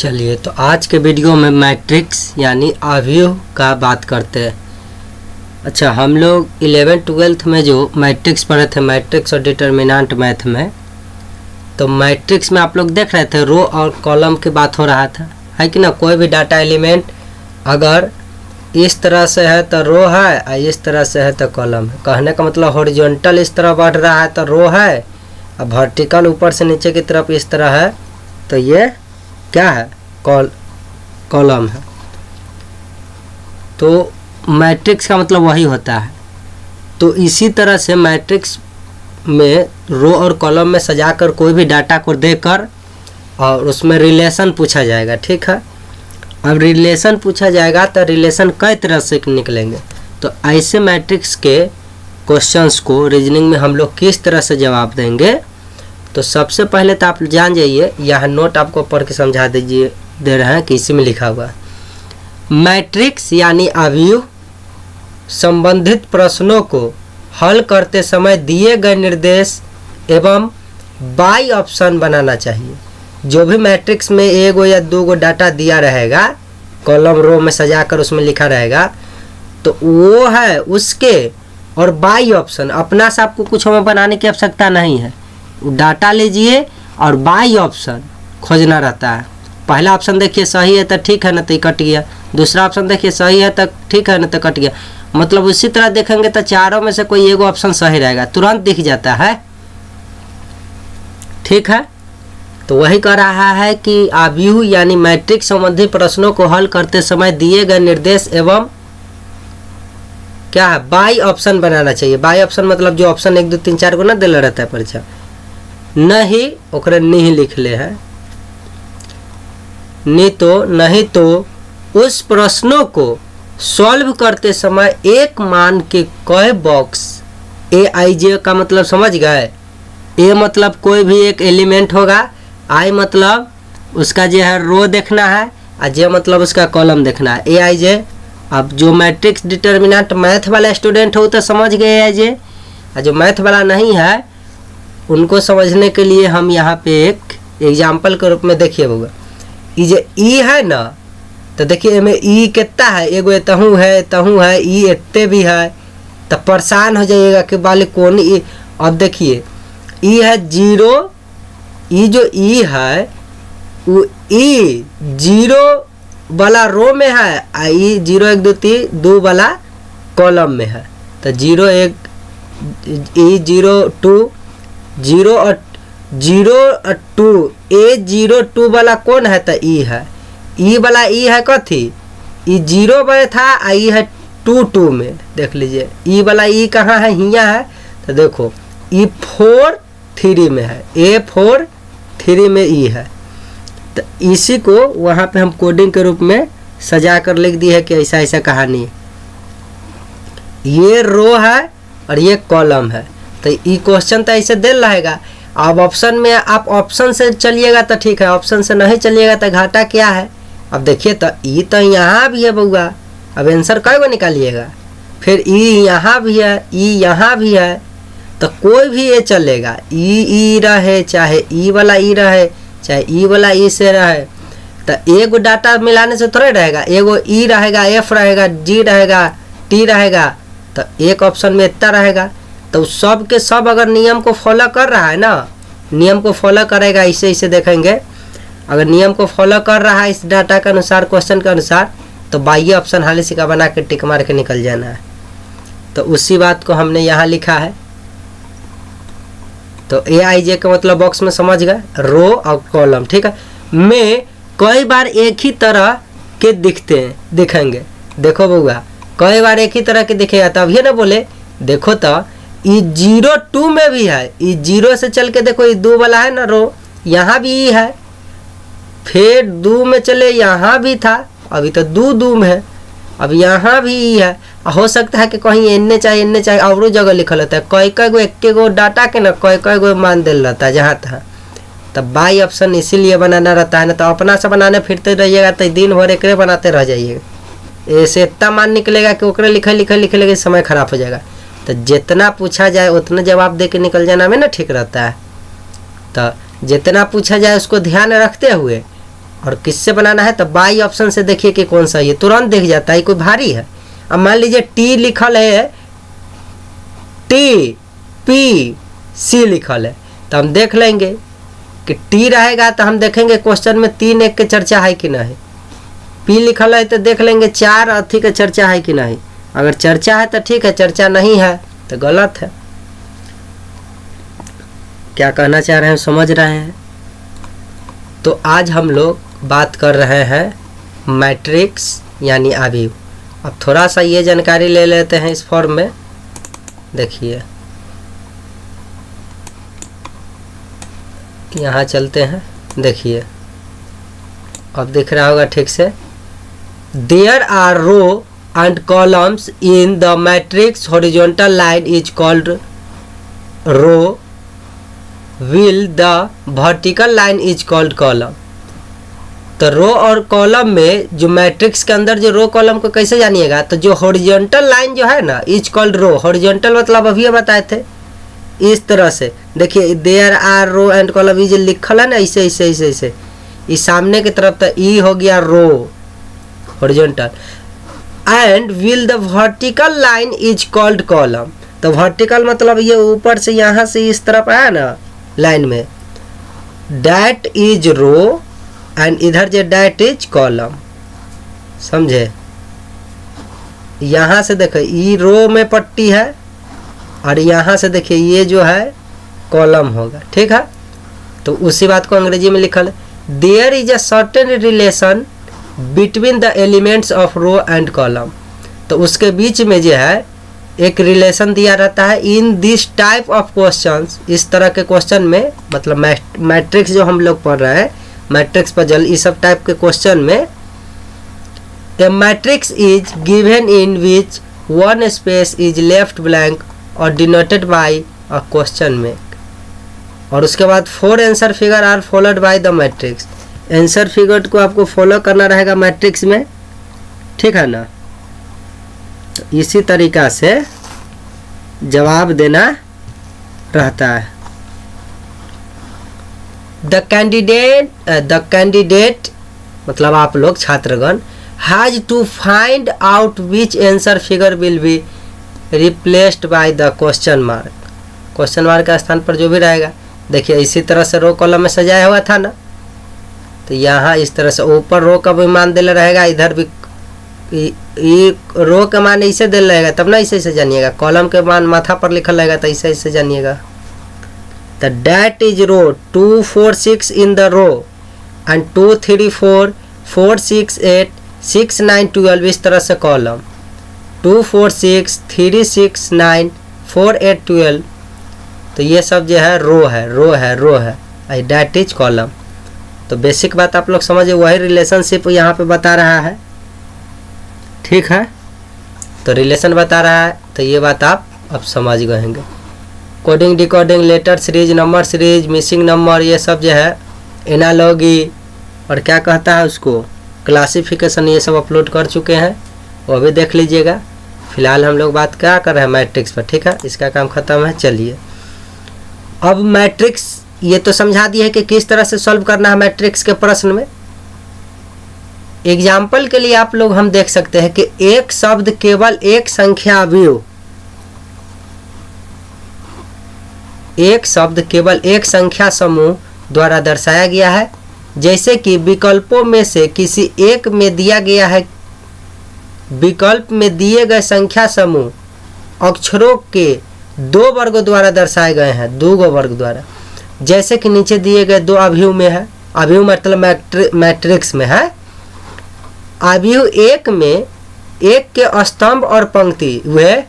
चलिए तो आज के वीडियो में मैट्रिक्स यानी अवयव का बात करते हैं। अच्छा, हम लोग 11th-12th में जो मैट्रिक्स पढ़े थे, मैट्रिक्स और डिटर्मिनेंट मैथ में, तो मैट्रिक्स में आप लोग देख रहे थे रो और कॉलम की बात हो रहा था, है कि ना। कोई भी डाटा एलिमेंट अगर इस तरह से है तो रो है और इस तरह से है तो कॉलम है। कहने का मतलब हॉरिजॉन्टल इस तरह बढ़ रहा है तो रो है, और वर्टिकल ऊपर से नीचे की तरफ इस तरह है तो ये क्या है, कॉलम है। तो मैट्रिक्स का मतलब वही होता है। तो इसी तरह से मैट्रिक्स में रो और कॉलम में सजाकर कोई भी डाटा को देकर और उसमें रिलेशन पूछा जाएगा, ठीक है। अब रिलेशन पूछा जाएगा तो रिलेशन कई तरह से निकलेंगे। तो ऐसे मैट्रिक्स के क्वेश्चंस को रीजनिंग में हम लोग किस तरह से जवाब देंगे, तो सबसे पहले तो आप जान जाइए, यह नोट आपको पढ़ के समझा दे रहे हैं कि इसी में लिखा हुआ है। मैट्रिक्स यानी अवयव संबंधित प्रश्नों को हल करते समय दिए गए निर्देश एवं बाई ऑप्शन बनाना चाहिए। जो भी मैट्रिक्स में एगो या दो गो डाटा दिया रहेगा, कॉलम रो में सजाकर उसमें लिखा रहेगा, तो वो है उसके और बाई ऑप्शन। अपना से आपको कुछ हमें बनाने की आवश्यकता नहीं है। डाटा लीजिए और बाई ऑप्शन खोजना रहता है। पहला ऑप्शन देखिए सही है तो ठीक है, ना तो कट गया। दूसरा ऑप्शन देखिए सही है तो ठीक है, ना तो कट गया। मतलब उसी तरह देखेंगे तो चारों में से कोई एगो ऑप्शन सही रहेगा, तुरंत दिख जाता है, ठीक है। तो वही कह रहा है कि अवयव यानी मैट्रिक्स संबंधी प्रश्नों को हल करते समय दिए गए निर्देश एवं क्या है, बाई ऑप्शन बनाना चाहिए। बाई ऑप्शन मतलब जो ऑप्शन 1 2 3 4 को ना दिला रहता है परीक्षा, नहीं ओकरे नहीं लिख ले है, नहीं तो उस प्रश्नों को सॉल्व करते समय एक मान के कई बॉक्स AIJ का मतलब समझ गए। ए मतलब कोई भी एक एलिमेंट होगा, आई मतलब उसका जो है रो देखना है, और जे मतलब उसका कॉलम देखना है, AIJ। अब जो मैट्रिक्स डिटर्मिनेंट मैथ वाला स्टूडेंट हो तो समझ गए AIJ, और जो मैथ वाला नहीं है उनको समझने के लिए हम यहाँ पे एक एग्जाम्पल के रूप में देखिए होगा। ये जो ई है ना, तो देखिए में ई कितना है, एगो तहूँ है, ई एत्ते भी है, तो परेशान हो जाइएगा कि वाले कौन ई। अब देखिए ई है 0, ई जो ई है वो ई 0 वाला रो में है, आ ई 0 1 2 3 2 वाला कॉलम में है। तो 0 1 ई 0 2 0 और 2 A02 वाला कौन है, तो ई है। ई वाला ई है कथी, ई 0 में था, आई है 2 में। देख लीजिए ई वाला ई कहाँ है, हिया है। तो देखो ई 4 3 में है, A4 3 में ई है। तो इसी को वहाँ पे हम कोडिंग के रूप में सजा कर लिख दी है कि ऐसा ऐसा कहानी, ये रो है और ये कॉलम है। तो ये क्वेश्चन तो ऐसे दे रहेगा। अब ऑप्शन में आप ऑप्शन से चलिएगा तो ठीक है, ऑप्शन से नहीं चलिएगा तो घाटा क्या है। अब देखिए तो ई तो यहाँ भी है बउआ, अब आंसर कई गो निकालिएगा। फिर ई यहाँ भी है, ई यहाँ भी है, तो कोई भी ये चलेगा। ई रहे चाहे ई वाला ई रहे चाहे ई वाला ई से रहे, तो एगो डाटा मिलाने से थोड़े रहेगा। एगो ई रहेगा, F रहेगा, G रहेगा, T रहेगा, तो एक ऑप्शन में इतना रहेगा। तो सब के सब अगर नियम को फॉलो कर रहा है ना, नियम को फॉलो करेगा, इसे देखेंगे, अगर नियम को फॉलो कर रहा है इस डाटा के अनुसार, क्वेश्चन के अनुसार, तो बाई ऑप्शन हाली सिक्का बना के टिक मार के निकल जाना है। तो उसी बात को हमने यहाँ लिखा है। तो AIJ का मतलब बॉक्स में समझ गए, रो और कॉलम, ठीक है। में कई बार एक ही तरह के दिखेंगे। देखो बउआ, कई बार एक ही तरह के दिखेगा, तब ये ना बोले। देखो तो ई 0 में भी है, ई 0 से चल के देखो, ई 2 वाला है ना रो, यहाँ भी ई है। फिर 2 में चले, यहाँ भी था, अभी तो 2 में है, अब यहाँ भी ई है। हो सकता है कि कहीं एन्ने चाहिए और जगह लिखल होता है। कई गो एक गो डाटा के ना कई गो मान दिल रहता है जहाँ तहाँ। तब बाई ऑप्शन इसीलिए बनाना रहता है ना, तो अपना से बनाने फिरते रहिएगा तो दिन भर एक बनाते रह जाइएगा। ऐसे इतना मान निकलेगा कि ओकरे लिखे समय खराब हो जाएगा। तो जितना पूछा जाए उतना जवाब दे के निकल जाना में ना ठीक रहता है। तो जितना पूछा जाए उसको ध्यान रखते हुए और किससे बनाना है तो बाई ऑप्शन से देखिए कि कौन सा, ये तुरंत दिख जाता है कोई भारी है। अब मान लीजिए टी लिखल है, टी पी सी लिखल है, तो हम देख लेंगे कि टी रहेगा तो हम देखेंगे क्वेश्चन में 3 एक के चर्चा है कि नहीं। पी लिखल है तो देख लेंगे 4 अथी के चर्चा है कि नहीं। अगर चर्चा है तो ठीक है, चर्चा नहीं है तो गलत है। क्या कहना चाह रहे हैं समझ रहे हैं। तो आज हम लोग बात कर रहे हैं मैट्रिक्स यानी अवयव। अब थोड़ा सा ये जानकारी ले लेते हैं इस फॉर्म में। देखिए यहाँ चलते हैं, देखिए अब दिख रहा होगा ठीक से। There are row and columns in the matrix, horizontal line is called row, will the vertical line is called column. तो रो और कॉलम में जो मैट्रिक्स के अंदर जो रो कॉलम को कैसे जानिएगा, तो जो हॉरिजॉन्टल लाइन जो है ना इज कॉल्ड रो। हॉरिजॉन्टल मतलब अभी बताए थे इस तरह से। देखिए there are row and column, ये जो लिखल है ना ऐसे ऐसे ऐसे ऐसे, इस सामने की तरफ तो ई हो गया row horizontal. And will the vertical line is called column. तो वर्टिकल मतलब ये ऊपर से यहाँ से इस तरफ आया ना लाइन में, डैट इज रो एंड इधर जो डैट इज कॉलम। समझे, यहाँ से देखो ई रो में पट्टी है और यहाँ से देखिए ये जो है कॉलम होगा, ठीक है। तो उसी बात को अंग्रेजी में लिखल है, there is a certain relation between the elements of row and column. तो उसके बीच में जो है एक रिलेशन दिया रहता है in this type of questions. इस तरह के क्वेश्चन में, मतलब मैट्रिक्स जो हम लोग पढ़ रहे हैं, मैट्रिक्स पजल, इस सब टाइप के क्वेश्चन में a matrix is given in which one space is left blank और denoted by a question mark. और उसके बाद 4 answer figure are followed by the matrix. Answer figure को आपको फॉलो करना रहेगा मैट्रिक्स में, ठीक है ना। तो इसी तरीका से जवाब देना रहता है। द कैंडिडेट मतलब आप लोग छात्रगण has to find out which answer figure will be replaced by the question mark. Question mark के स्थान पर जो भी रहेगा, देखिए इसी तरह से रो कॉलम में सजाया हुआ था ना, तो यहाँ इस तरह से ऊपर रो का भी मान दिला रहेगा, इधर भी रो का मान ऐसे दिल रहेगा, तब ना ऐसे ऐसे जानिएगा। कॉलम के मान माथा पर लिखल रहेगा तो ऐसे ऐसे जानिएगा। The that is row 2 4 6 in the row and 2 3 4 4 6 8 6 9 12 इस तरह से कॉलम 2 4 6 3 6 9 4 8 12। तो ये सब जो है रो है, रो है, रो है, आई डैट इज कॉलम। तो बेसिक बात आप लोग समझे, वही रिलेशनशिप यहाँ पे बता रहा है, ठीक है। तो रिलेशन बता रहा है, तो ये बात आप अब समझ गए होंगे। Coding, decoding, letter series, number series, missing number, ये सब जो है एनालॉगी और क्या कहता है उसको क्लासिफिकेशन, ये सब अपलोड कर चुके हैं, वो भी देख लीजिएगा। फिलहाल हम लोग बात क्या कर रहे हैं मैट्रिक्स पर, ठीक है। इसका काम खत्म है। चलिए अब मैट्रिक्स ये तो समझा दिया है कि किस तरह से सॉल्व करना है मैट्रिक्स के प्रश्न में। एग्जाम्पल के लिए आप लोग हम देख सकते हैं कि एक शब्द केवल एक संख्या अवयव, एक शब्द केवल एक संख्या समूह द्वारा दर्शाया गया है। जैसे कि विकल्पों में से किसी एक में दिया गया है, विकल्प में दिए गए संख्या समूह अक्षरों के 2 वर्गों द्वारा दर्शाए गए हैं, 2 वर्ग द्वारा। जैसे कि नीचे दिए गए 2 अवयव में है, अवयव मतलब मैट्रिक्स में है। अवयव 1 में 1 के स्तंभ और पंक्ति, वह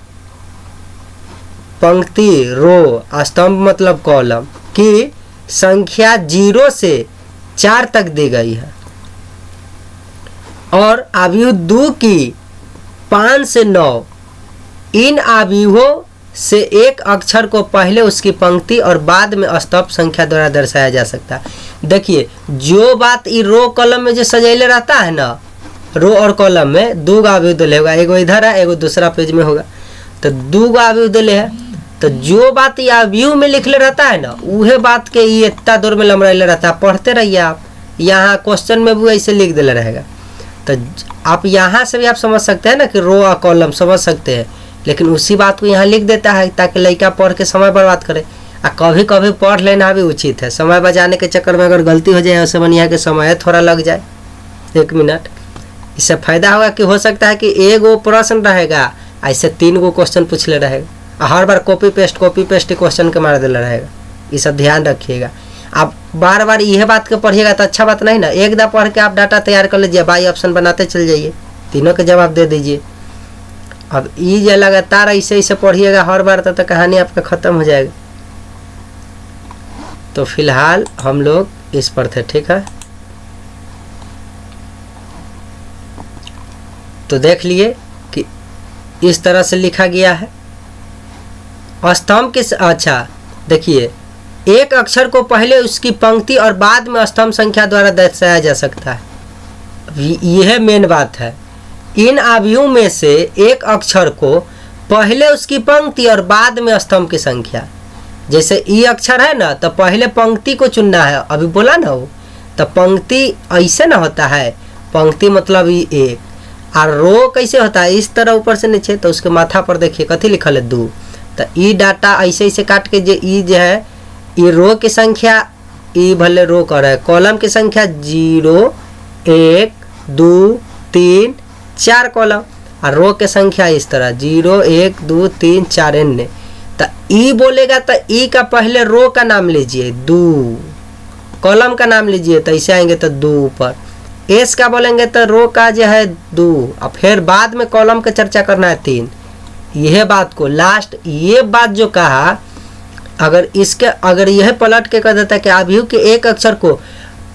पंक्ति रो, स्तंभ मतलब कॉलम की संख्या 0 से 4 तक दी गई है। और अवयव 2 की 5 से 9, इन अवयवों से एक अक्षर को पहले उसकी पंक्ति और बाद में स्तंभ संख्या द्वारा दर्शाया जा सकता है। देखिए जो बात ये रो कॉलम में जो सजैले रहता है ना, रो और कॉलम में 2 अवयव दिले होगा, एगो इधर है, एगो दूसरा पेज में होगा, तो 2 अवयव दिले है। तो जो बात ये अवयव में लिखले रहता है ना, वह बात के ये इतना दूर में लमड़ाइले रहता है। पढ़ते रहिए आप, यहाँ क्वेश्चन में भी ऐसे लिख देना रहेगा। तो आप यहाँ से भी आप समझ सकते हैं ना कि रो और कॉलम समझ सकते हैं, लेकिन उसी बात को यहाँ लिख देता है ताकि लड़का पढ़ के समय बर्बाद करे। कभी कभी पढ़ लेना भी उचित है, समय बचाने के चक्कर में अगर गलती हो जाए उससे बढ़िया के समय थोड़ा लग जाए 1 मिनट। इससे फायदा होगा कि हो सकता है कि एगो प्रश्न रहेगा ऐसे 3 गो क्वेश्चन पूछ ले रहेगा, हर बार कॉपी पेस्ट क्वेश्चन के मार देला रहेगा। ये सब ध्यान रखिएगा। आप बार बार यह बात के पढ़िएगा तो अच्छा बात नहीं ना। एक दफ़ा पढ़ के आप डाटा तैयार कर लीजिए, बाई ऑप्शन बनाते चल जाइए, तीनों के जवाब दे दीजिए। अब ये लगातार ऐसे ऐसे पढ़िएगा हर बार तो कहानी आपका ख़त्म हो जाएगा। तो फिलहाल हम लोग इस पर थे, ठीक है। तो देख लिए कि इस तरह से लिखा गया है स्तंभ के। अच्छा देखिए, एक अक्षर को पहले उसकी पंक्ति और बाद में स्तंभ संख्या द्वारा दर्शाया जा सकता है। यह मेन बात है। इन अवयवों में से एक अक्षर को पहले उसकी पंक्ति और बाद में स्तंभ की संख्या। जैसे ई अक्षर है ना, तो पहले पंक्ति को चुनना है, अभी बोला ना वो, तो पंक्ति ऐसे ना होता है, पंक्ति मतलब ई एक, और रो कैसे होता है इस तरह ऊपर से नीचे। तो उसके माथा पर देखिए कथी लिखल है 2। तो ई डाटा ऐसे ऐसे काट के जो ई जो है ई रो की संख्या, ई भले रो कर है, कॉलम की संख्या 0 1 2 3 4 कॉलम, और रो की संख्या इस तरह 0 1 2 3 4 एन। तो ई बोलेगा तो ई का पहले रो का नाम लीजिए 2, कॉलम का नाम लीजिए तो ऐसे आएंगे तो 2 ऊपर। एस का बोलेंगे तो रो का जो है 2, और फिर बाद में कॉलम का चर्चा करना है 3। यह बात को लास्ट ये बात जो कहा, अगर यह पलट के कह देता कि अवयव के एक अक्षर को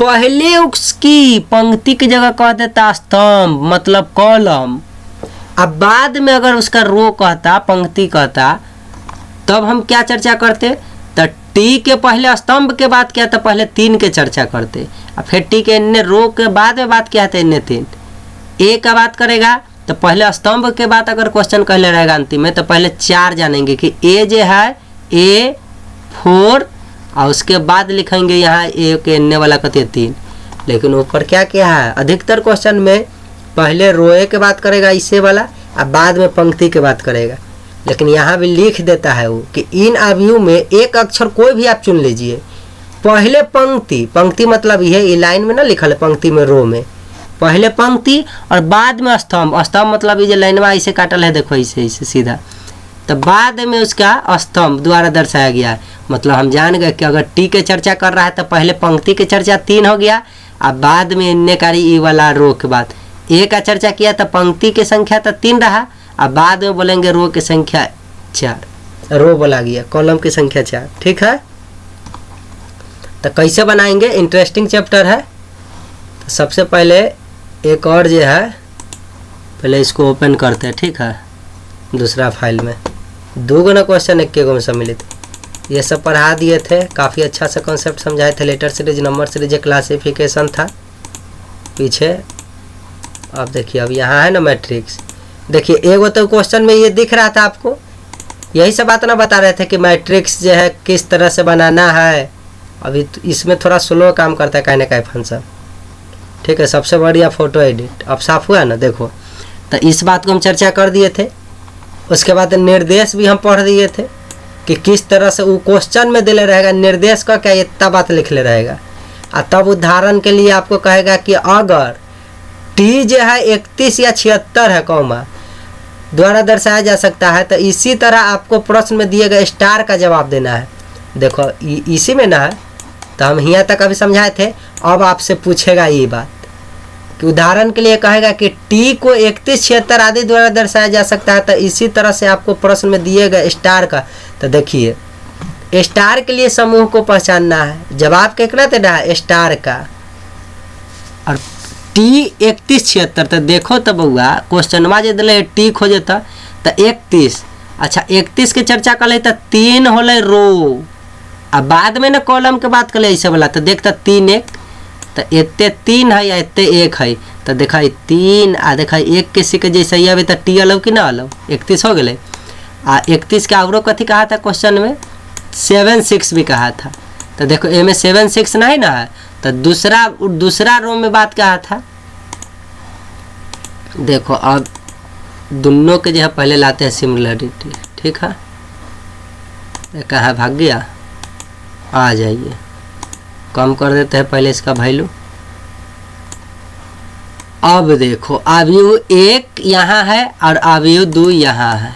पहले उसकी पंक्ति की जगह कह देता स्तंभ मतलब कॉलम, अब बाद में अगर उसका रो कहता पंक्ति कहता, तब हम क्या चर्चा करते? तो टी के पहले स्तंभ के बाद क्या था, पहले 3 के चर्चा करते, और फिर टी के इन्ने रो के बाद में बात क्या था इन्ने 3। ए का बात करेगा तो पहले स्तंभ के बाद अगर क्वेश्चन कहले रहेगा अंतिम में, तो पहले 4 जानेंगे कि ए जो है A4, और उसके बाद लिखेंगे यहाँ ए के इन्ने वाला कहते 3। लेकिन ऊपर क्या क्या है, अधिकतर क्वेश्चन में पहले रोए के बात करेगा इसे वाला, और बाद में पंक्ति के बात करेगा। लेकिन यहाँ भी लिख देता है वो कि इन अवयवों में एक अक्षर कोई भी आप चुन लीजिए, पहले पंक्ति मतलब यह लाइन में ना लिखल है, पंक्ति में रो में पहले पंक्ति और बाद में स्तंभ मतलब ये लाइनवा ऐसे काटल है, देखो ऐसे सीधा, तो बाद में उसका स्तंभ द्वारा दर्शाया गया है। मतलब हम जान गए कि अगर टी के चर्चा कर रहा है तो पहले पंक्ति के चर्चा 3 हो गया, और बाद में इन्ने कारी ई वाला रो के बाद ए का चर्चा किया तो पंक्ति की संख्या तो 3 रहा, और बाद में बोलेंगे रो की संख्या 4, रो बोला गया, कॉलम की संख्या 4। ठीक है, तो कैसे बनाएंगे, इंटरेस्टिंग चैप्टर है। तो सबसे पहले एक और जो है, पहले इसको ओपन करते हैं, ठीक है, दूसरा फाइल में 2 गुना क्वेश्चन 1 गो में सम्मिलित ये सब पढ़ा दिए थे। काफ़ी अच्छा सा कॉन्सेप्ट समझाए थे। Letter series, number series, classification था पीछे। अब देखिए, अब यहाँ है ना मैट्रिक्स। देखिए एगो तो क्वेश्चन में ये दिख रहा था आपको, यही सब बात ना बता रहे थे कि मैट्रिक्स जो है किस तरह से बनाना है। अभी इसमें थोड़ा स्लो काम करता है कहीं ना कहीं फंक्शन। ठीक है, सबसे बढ़िया फोटो एडिट। अब साफ हुआ ना, देखो। तो इस बात को हम चर्चा कर दिए थे। उसके बाद निर्देश भी हम पढ़ दिए थे कि किस तरह से वो क्वेश्चन में दिले रहेगा, निर्देश का क्या इतना बात लिख ले रहेगा। और तब उदाहरण के लिए आपको कहेगा कि अगर टी जो है 31 या 76 है कॉमा द्वारा दर्शाया जा सकता है, तो इसी तरह आपको प्रश्न में दिए गए स्टार का जवाब देना है। देखो इसी में ना है, तो हम यहाँ तक अभी समझाए थे। अब आपसे पूछेगा ये बात कि उदाहरण के लिए कहेगा कि टी को 31 76 आदि द्वारा दर्शाया जा सकता है, तो इसी तरह से आपको प्रश्न में दिए गए स्टार का, तो देखिए स्टार के लिए समूह को पहचानना है। जवाब कितना देना है, स्टार का। और टी 31 76, तो देखो तो बउआ क्वेश्चन जो दिले टी खोजता तो 31, अच्छा 31 के चर्चा कर ले तो 3 होले रो, अब बाद में ना कॉलम के बात कर ले ऐसे वाला, तो देखता 3 1, तो इतने 3 है या इतने 1 है, तो देखा 3 आ देखा 1 के सी के जैसे ही अभी तो टी अलग कि ना अलग 31 हो गए। 31 के आवरो कथी कहा था क्वेश्चन में, 7 6 भी कहा था। तो देखो ए में 7 6 नहीं ना है, तो दूसरा रो में बात क्या था, देखो अब दोनों के जो है पहले लाते हैं सिमिलरिटी, ठीक है, कहाँ भाग गया, आ जाइए, कम कर देते हैं पहले इसका वैल्यू। अब देखो अवयव 1 यहाँ है और अवयव 2 यहाँ है,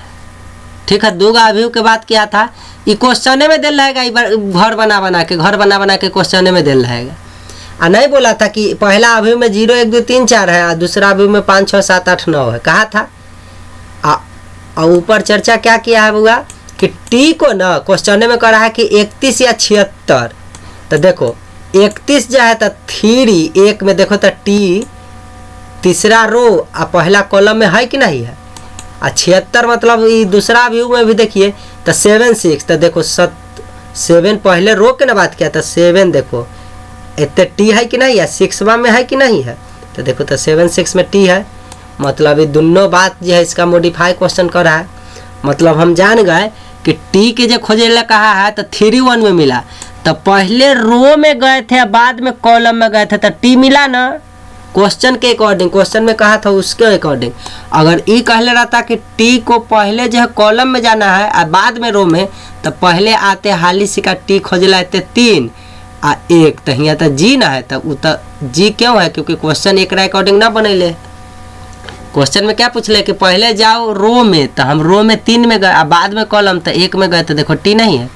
ठीक है। 2 का अवयव के बाद क्या था, ये क्वेश्चन में दिल रहेगा, घर बना के क्वेश्चन में दिल रहेगा। और नहीं बोला था कि पहला अवयव में 0 1 2 3 4 है और दूसरा अवयव में 5 6 7 8 9 है, कहा था। और ऊपर चर्चा क्या किया है बुआ कि टी को ना क्वेश्चन में करा है कि 31 या 76। तो देखो 31 जो है तो 3 1 में देखो तो टी तीसरा रो और पहला कॉलम में है कि नहीं है, और 76 मतलब ये दूसरा व्यू में भी देखिए तो 7 6, तो देखो 7 पहले रो के ना बात किया था, 7 देखो इतने टी है कि नहीं है, 6वां में है कि नहीं है, तो देखो तो 7 6 में टी है, मतलब ये दोनों बात जो है इसका मॉडिफाई क्वेश्चन कर रहा है। मतलब हम जान गए कि टी के जो खोजे ला कहा है तो 3 1 में मिला, तो पहले रो में गए थे बाद में कॉलम में गए थे तो टी मिला ना, क्वेश्चन के अकॉर्डिंग, क्वेश्चन में कहा था उसके अकॉर्डिंग। अगर ये कहले रहता कि टी को पहले जो है कॉलम में जाना है और बाद में रो में, तो पहले आते हाली सिका टी खोजला आते 3 और 1, तो यहाँ तो जी ना है, तो जी क्यों है, क्योंकि क्वेश्चन एक अकॉर्डिंग ना बनैले। क्वेश्चन में क्या पूछले कि पहले जाओ रो में, तो हम रो में 3 में गए और बाद में कॉलम तो 1 में गए, तो देखो टी नहीं है।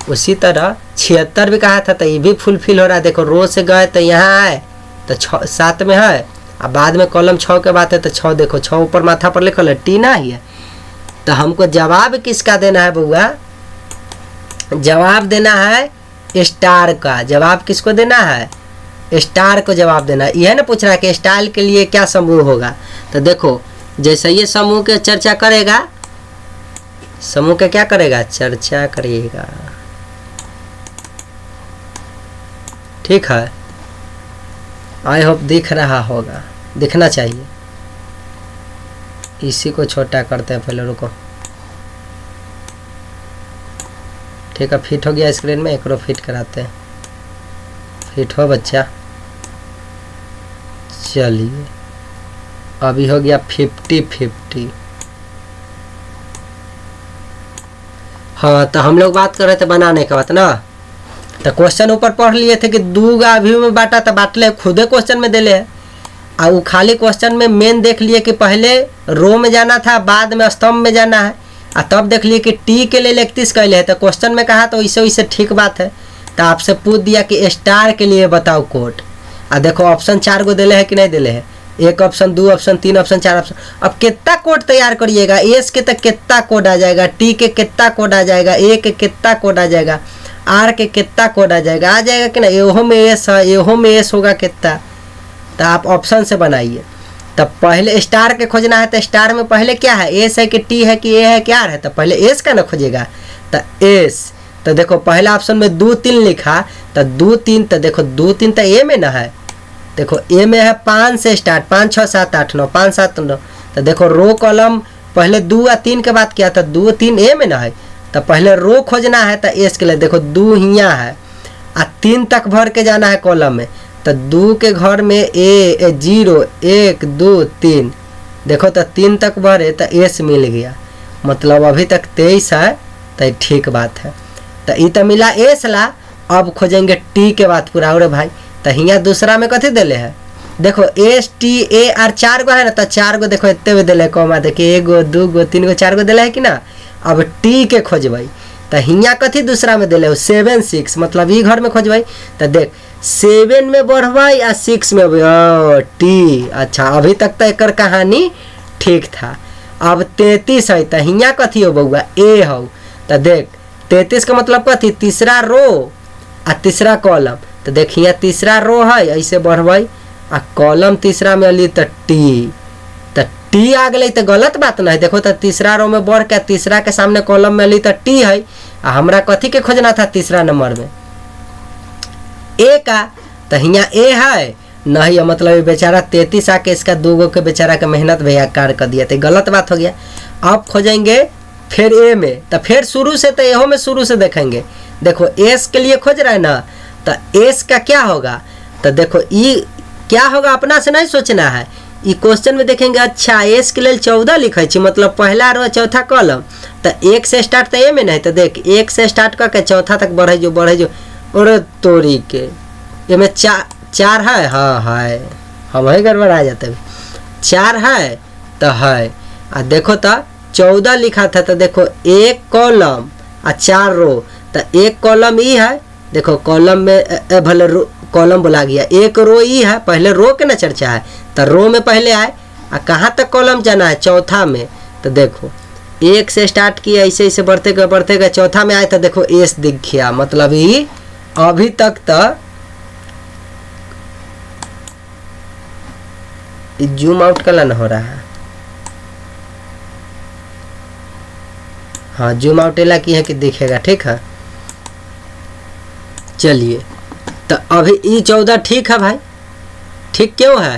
उसी तरह 76 भी कहा था, तो ये भी फुलफिल हो रहा है। देखो रो से गए तो यहाँ है तो 7 में है और बाद में कॉलम 6 के बाद है तो 6, देखो 6 ऊपर माथा पर लिखल है, टी ना ही है। तो हमको जवाब किसका देना है बउआ, जवाब देना है स्टार का। जवाब किसको देना है, स्टार को जवाब देना है। यह ना पूछ रहा है कि स्टार के लिए क्या समूह होगा, तो देखो जैसे ये समूह के चर्चा करेगा, समूह के क्या करेगा, चर्चा करेगा, ठीक है। आई होप दिख रहा होगा, दिखना चाहिए। इसी को छोटा करते हैं पहले, रुको, ठीक है, फिट हो गया स्क्रीन में, एक रो फिट कराते हैं, फिट हो बच्चा। चलिए अभी हो गया 50-50। हाँ तो हम लोग बात कर रहे थे बनाने का बात ना, तो क्वेश्चन ऊपर पढ़ लिए थे कि 2 का अभी में बांटा, तो बांटले खुदे क्वेश्चन में दिले है। और वो खाली क्वेश्चन में मेन देख लिए कि पहले रो में जाना था बाद में स्तंभ में जाना है, और तब देख लिए कि टी के लिए 31 कैले है, तो क्वेश्चन में कहा तो वैसे वैसे ठीक बात है। तो आपसे पूछ दिया कि स्टार के लिए बताओ कोड, और देखो ऑप्शन 4 को दिले है कि नहीं दिले है, 1 ऑप्शन 2 ऑप्शन 3 ऑप्शन 4 ऑप्शन। अब कितना कोड तैयार करिएगा, एस के तक कितना कोड आ जाएगा, टी के कितना कोड आ जाएगा, ए के कितना कोड आ जाएगा, आर के कितना कोड आ जाएगा कि ना, एहो में एस है, एहो में एस होगा कितना। तो आप ऑप्शन से बनाइए। तब पहले स्टार के खोजना है, तो स्टार में पहले क्या है, एस है कि टी है कि ए है कि आर है, तो पहले एस का ना खोजेगा, तो एस। तो देखो पहला ऑप्शन में 2 3 लिखा, तो 2 3, तो देखो 2 3 तो ए में ना है, देखो ए में है 5 से स्टार्ट, 5 6 7 8 9, 5 7 9। तो देखो रो कॉलम पहले 2 या 3 के बाद किया था, 2 3 ए में ना है, तो पहले रो खोजना है, तो एस के लिए देखो 2 हियाँ है और 3 तक भर के जाना है कॉलम में, तो 2 के घर में ए 0 1 2 3, देखो तो 3 तक भरे तो एस मिल गया, मतलब अभी तक 23 है, तो ठीक बात है। तो ये तो मिला एस ला। अब खोजेंगे टी के बाद पूरा और भाई, तो यहाँ दूसरा में कथी दिले है, देखो एस टी ए आर 4 गो है ना, तो 4 गो देखो इतने में दिले कौमा, देखिए 1 गो 2 गो 3 गो 4 गो दिले है कि ना। अब टी के खोजबै, तो हियाँ कथी दूसरा में दिले हो 7 6, मतलब ये घर में खोजबै, तो देख 7 में बढ़बै आ 6 में टी। अच्छा अभी तक तो एक कहानी ठीक था। अब 33 है, तो हियाँ कथी हो बउआ ए हो, तो देख 33 का मतलब कथी, तीसरा रो आ तीसरा कॉलम, तो देखिए तीसरा रो है, ऐसे बढ़बै आ कॉलम तीसरा में अली तो टी, तो टी आ गई तो गलत बात नहीं। देखो तो तीसरा रो में बढ़ के तीसरा के सामने कॉलम में अली तो टी है, आ हमरा कथी के खोजना था तीसरा नंबर में ए का, तो यहाँ ए है नहीं, मतलब ये बेचारा 33 आके इसका 2 गो के बेचारा का मेहनत भैया कार कर दिया, तो गलत बात हो गया। अब खोजेंगे फिर ए में, तो फिर शुरू से, तो एहो में शुरू से देखेंगे। देखो एस के लिए खोज रहा है ना, तो एस का क्या होगा, तो देखो ई क्या होगा अपना से नहीं सोचना है। ई क्वेश्चन में देखेंगे अच्छा एस के लिए 14 लिखे छी मतलब पहला रो चौथा कॉलम तो 1 से स्टार्ट तो ए में नहीं तो देख 1 से स्टार्ट करके चौथा तक बढ़े जो और तोरी के ये में 4 है। हाँ है हम ही गड़बड़ आ जाते 4 है तो है आ देखो तो 14 लिखा था तो देखो 1 कॉलम आ 4 रो तो 1 कॉलम ई है देखो कॉलम में भले कॉलम बोला गया 1 रो ई है पहले रो के ना चर्चा है तो रो में पहले आए आ कहाँ तक कॉलम जाना है चौथा में तो देखो 1 से स्टार्ट किया ऐसे ऐसे बढ़ते गए चौथा में आए तो देखो एस दिख गया मतलब ये अभी तक तो जूम आउट का न हो रहा है। हाँ जूम आउट एला की है कि दिखेगा ठीक है। चलिए तो अभी ई 14 ठीक है भाई ठीक क्यों है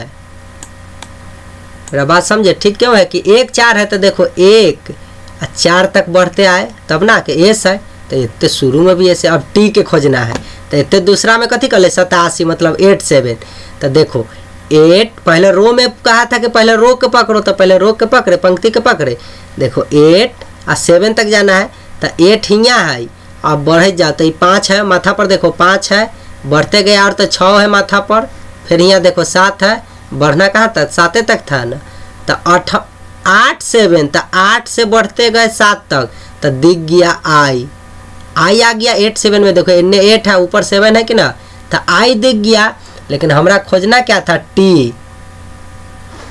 मेरा बात समझे ठीक क्यों है कि 1 4 है तो देखो 1 4 तक बढ़ते आए तब ना कि एस है तो इतने शुरू में भी ऐसे अब टी के खोजना है तो इतने दूसरा में कथी कर ले 87 मतलब 8 7 तो देखो 8 पहले रो में कहा था कि पहले रो के पकड़ो तो पहले रो के पकड़े पंक्ति के पकड़े देखो 8 और 7 तक जाना है तो 8 हियाँ है अब बढ़े जाते 5 है माथा पर देखो 5 है बढ़ते गए और तो 6 है माथा पर फिर यहाँ देखो 7 है बढ़ना कहाँ तक 7 तक था ना तो 8 7 तो 8 से बढ़ते गए 7 तक तो दिख गया आई आ गया 8 7 में देखो इन्हें 8 है ऊपर 7 है कि ना तो आई दिख गया लेकिन हमरा खोजना क्या था टी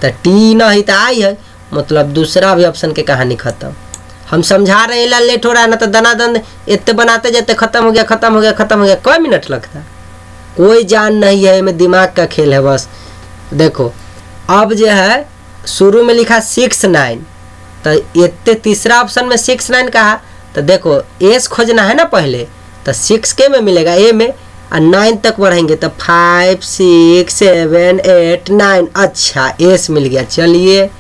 तो टी ना ही तो आई है मतलब दूसरा भी ऑप्शन के कहानी खत्म। हम समझा रहे हैं लेट हो रहा है ना तो दनादन इतने बनाते जाते खत्म हो गया कई मिनट लगता कोई जान नहीं है में दिमाग का खेल है बस। देखो अब जो है शुरू में लिखा 6 9 तो इतने तीसरा ऑप्शन में 6 9 कहा तो देखो एस खोजना है ना पहले तो 6 के में मिलेगा ए में और 9 तक बढ़ेंगे तो 5 6 7 8 9 अच्छा एस मिल गया। चलिए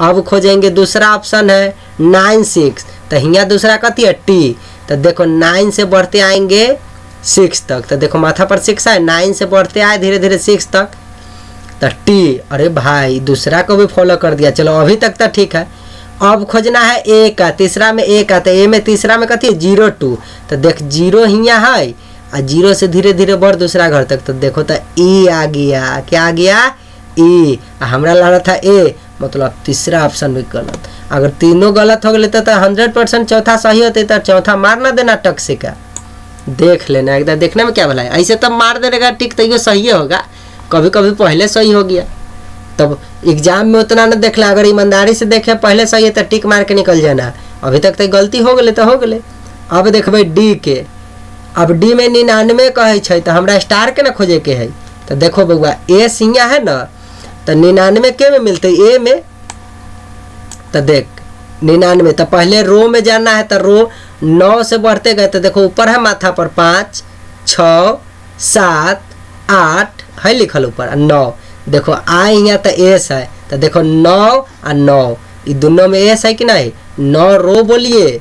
अब खोजेंगे दूसरा ऑप्शन है 9 6 तो यहाँ दूसरा कथी है टी तो देखो 9 से बढ़ते आएंगे 6 तक तो देखो माथा पर 6 है 9 से बढ़ते आए धीरे धीरे 6 तक तो टी अरे भाई दूसरा को भी फॉलो कर दिया। चलो अभी तक तो ठीक है। अब खोजना है ए का तीसरा में ए का तो ए में तीसरा में कथी है 0 2 तो देख 0 हियाँ है और 0 से धीरे धीरे बढ़ दूसरा घर तक तो देखो तो ई आ गया क्या आ गया ई हमरा लगा था ए मतलब तीसरा ऑप्शन भी गलत। अगर तीनों गलत हो गए तो 100% चौथा सही होते तो चौथा मार ना देना टक से का देख लेना एकदम देखने में क्या भला है ऐसे तब मार देगा टिक तो ये सही होगा कभी कभी पहले सही हो गया तब एग्जाम में उतना न देखना अगर ईमानदारी से देखे पहले सही है तो टिक मार के निकल जाना अभी तक तो गलती हो गए तो हो गए। अब देखबे डी के अब डी में 99 कहे छै तो हमरा स्टार के ना खोजे के है तो देखो बउआ ए सिंह है ना तो 99 के में मिलते ए में तो देख 99 तो पहले रो में जाना है तो रो 9 से बढ़ते गए तो देखो ऊपर है माथा पर 5 6 7 8 है लिखल ऊपर 9 देखो आई यहाँ तो एस है तो देखो 9 और 9 ये दोनों में एस है कि नहीं 9 रो बोलिए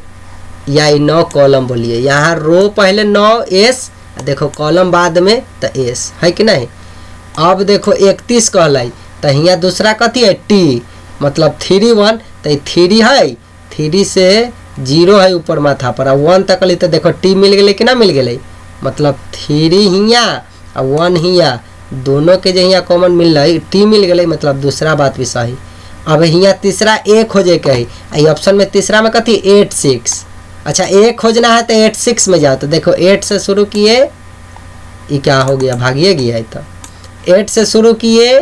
या 9 कॉलम बोलिए यहाँ रो पहले 9 एस देखो कॉलम बाद में तो एस है कि नहीं। अब देखो 31 कहलाई तो यहाँ दूसरा कथी है टी मतलब 3 1 तो 3 है 3 से 0 है ऊपर माथा पर 1 तक ली तो देखो टी मिल गए कि ना मिल गए मतलब 3 हियाँ और 1 हियाँ दोनों के जो यहाँ कॉमन मिल रहा है टी मिल गए मतलब दूसरा बात भी सही। अब यहाँ तीसरा ए खोजे के है ऑप्शन में तीसरा में कथी 8 6 अच्छा ए खोजना है तो 8 6 में जाओ तो देखो 8 से शुरू किए ये क्या हो गया भागिए गया है तो 8 से शुरू किए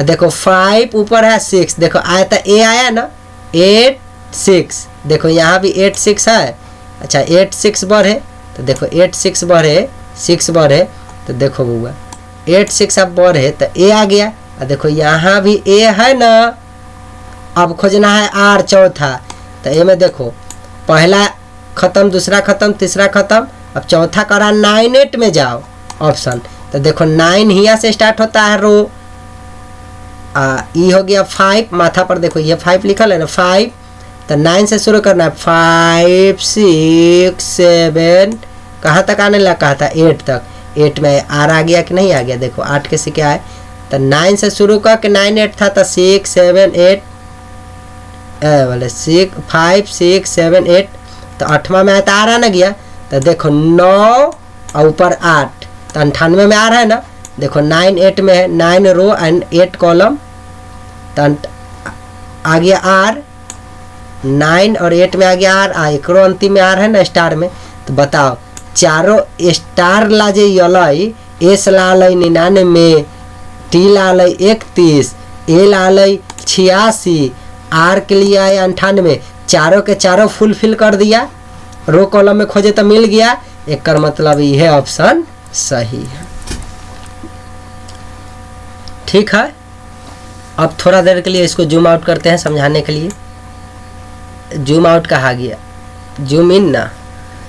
देखो 5 ऊपर है 6 देखो आया तो ए आया ना 8 6 देखो यहाँ भी 8 6 है अच्छा 8 6 बढ़े तो देखो 8 6 बढ़े 6 बढ़े तो देखो बुआ 8 6 अब बढ़े तो ए आ गया और देखो यहाँ भी ए है ना। अब खोजना है आर चौथा तो ए में देखो पहला खत्म दूसरा खत्म तीसरा खत्म अब चौथा करा 9 8 में जाओ ऑप्शन तो देखो 9 हिया से स्टार्ट होता है रो ये हो गया 5 माथा पर देखो ये 5 लिखा है ना 5 तो 9 से शुरू करना है 5 6 7 कहाँ तक आने लगा कहा था 8 तक 8 में आर आ गया कि नहीं आ गया, देखो 8 के से क्या है, तो 9 से शुरू कर के 9 8 था, तो 6 7 8 वाले 6 5 6 7 8, तो 8वां में आया तो आ रहा ना गया, तो देखो 9 और ऊपर 8, तो 98 में आ रहा है ना, देखो 9 8 में है, 9 रो एंड 8 कॉलम, तो आ गया आर, 9 और 8 में आ गया आर, एक रो अंतिम में आर है ना स्टार में, तो बताओ चारों स्टार ला जे यलई, एस ला लई 99, टी ला लई 31, ए ला लई 86, आर के लिए आए 98, चारों के चारों फुलफिल कर दिया, रो कॉलम में खोजे तो मिल गया, एक कर मतलब यह ऑप्शन सही है। ठीक है, अब थोड़ा देर के लिए इसको जूम आउट करते हैं समझाने के लिए। जूम आउट कहा गया, जूम इन ना,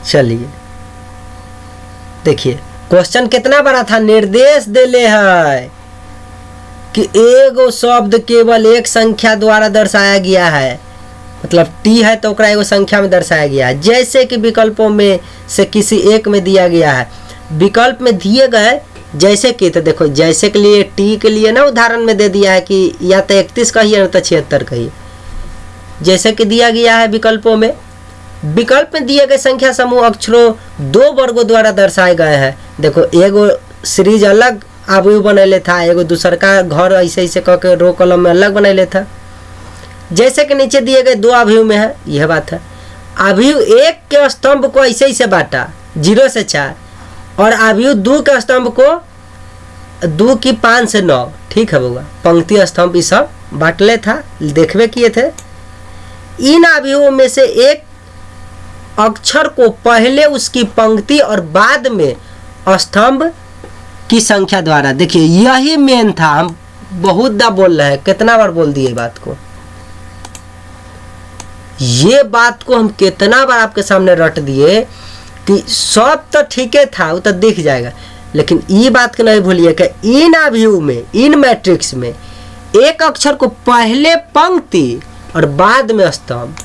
चलिए देखिए क्वेश्चन कितना बड़ा था, निर्देश देले है कि एगो शब्द केवल एक संख्या द्वारा दर्शाया गया है, मतलब टी है तो एगो संख्या में दर्शाया गया है, जैसे कि विकल्पों में से किसी एक में दिया गया है। विकल्प में दिए गए जैसे कि, तो देखो जैसे के लिए टी के लिए ना उदाहरण में दे दिया है कि या तो 31 कहिए ना तो 76 कहिए, जैसे कि दिया गया है विकल्पों में। विकल्प में दिए गए संख्या समूह अक्षरों 2 वर्गों द्वारा दर्शाए गए हैं। देखो एगो सीरीज अलग अवयव बनैले था, एगो दूसर का घर ऐसे ऐसे कह के रो कॉलम में अलग बनैले था, जैसे कि नीचे दिए गए 2 अवयव में है, यह बात है। अवयव 1 के स्तंभ को ऐसे ऐसे बांटा 0 से 4, और अवयव 2 के स्तंभ को 2 की 5 से 9, ठीक है बउआ, पंक्ति स्तंभ ये सब बांटले था, देखबे किए थे। इन अवयवों में से एक अक्षर को पहले उसकी पंक्ति और बाद में स्तंभ की संख्या द्वारा, देखिए यही मेन था, हम बहुत दा बोल रहे हैं, कितना बार बोल दिए बात को, ये बात को हम कितना बार आपके सामने रट दिए कि सब तो ठीक था, वो तो दिख जाएगा, लेकिन ये बात को नहीं भूलिए कि इन अवयव में, इन मैट्रिक्स में एक अक्षर को पहले पंक्ति और बाद में स्तंभ,